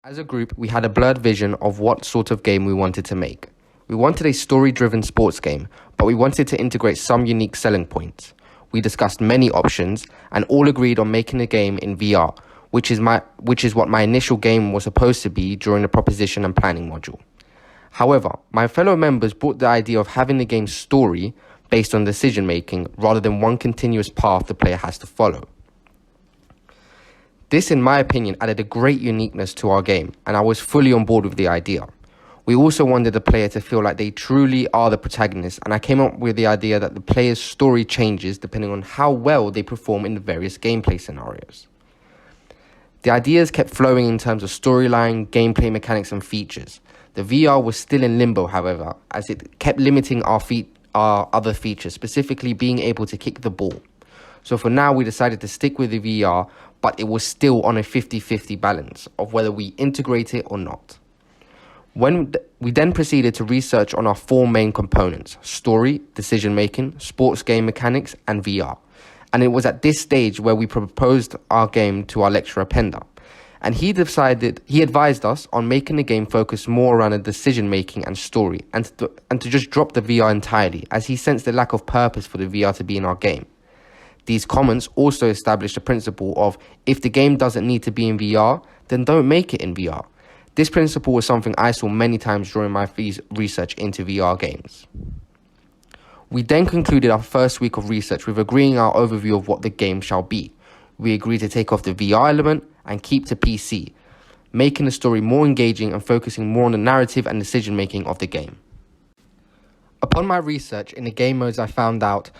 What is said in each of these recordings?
As a group, we had a blurred vision of what sort of game we wanted to make. We wanted a story-driven sports game, but we wanted to integrate some unique selling points. We discussed many options and all agreed on making a game in VR, which is what my initial game was supposed to be during the proposition and planning module. However, my fellow members brought the idea of having the game's story based on decision making rather than one continuous path the player has to follow. This, in my opinion, added a great uniqueness to our game, and I was fully on board with the idea. We also wanted the player to feel like they truly are the protagonist, and I came up with the idea that the player's story changes depending on how well they perform in the various gameplay scenarios. The ideas kept flowing in terms of storyline, gameplay mechanics, and features. The VR was still in limbo, however, as it kept limiting our other features, specifically being able to kick the ball. So for now, we decided to stick with the VR, but it was still on a 50-50 balance of whether we integrate it or not. We then proceeded to research on our four main components: story, decision-making, sports game mechanics, and VR. And it was at this stage where we proposed our game to our lecturer Penda. And he advised us on making the game focus more around the decision-making and story, and to just drop the VR entirely, as he sensed the lack of purpose for the VR to be in our game. These comments also established the principle of, if the game doesn't need to be in VR, then don't make it in VR. This principle was something I saw many times during my research into VR games. We then concluded our first week of research with agreeing our overview of what the game shall be. We agreed to take off the VR element and keep to PC, making the story more engaging and focusing more on the narrative and decision making of the game. Upon my research in the game modes, I found out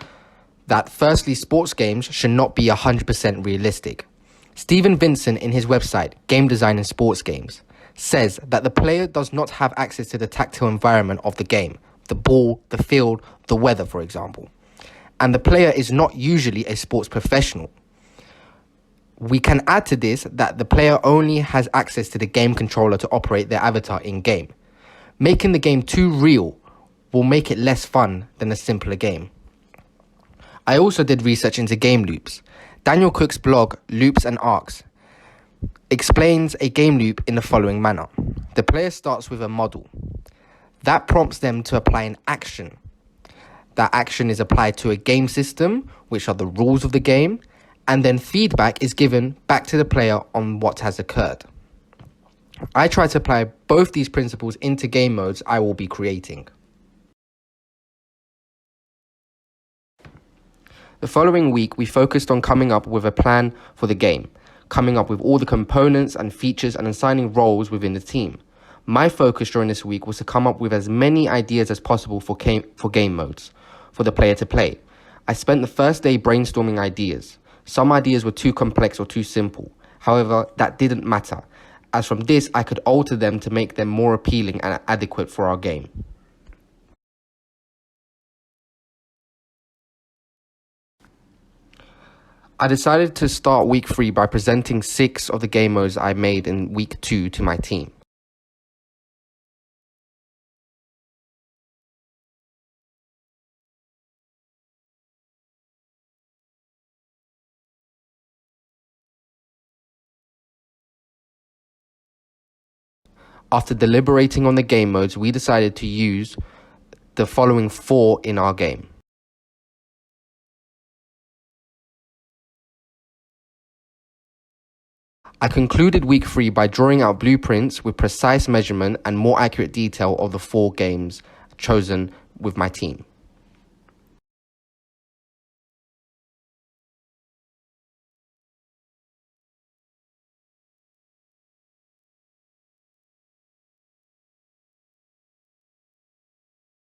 that firstly, sports games should not be 100% realistic. Stephen Vincent, in his website, Game Design in Sports Games, says that the player does not have access to the tactile environment of the game, the ball, the field, the weather, for example. And the player is not usually a sports professional. We can add to this that the player only has access to the game controller to operate their avatar in-game. Making the game too real will make it less fun than a simpler game. I also did research into game loops. Daniel Cook's blog, Loops and Arcs, explains a game loop in the following manner. The player starts with a model. That prompts them to apply an action. That action is applied to a game system, which are the rules of the game, and then feedback is given back to the player on what has occurred. I try to apply both these principles into game modes I will be creating. The following week, we focused on coming up with a plan for the game, coming up with all the components and features and assigning roles within the team. My focus during this week was to come up with as many ideas as possible for game modes, for the player to play. I spent the first day brainstorming ideas. Some ideas were too complex or too simple. However, that didn't matter, as from this I could alter them to make them more appealing and adequate for our game. I decided to start week 3 by presenting 6 of the game modes I made in week 2 to my team. After deliberating on the game modes, we decided to use the following 4 in our game. I concluded week 3 by drawing out blueprints with precise measurement and more accurate detail of the 4 games chosen with my team.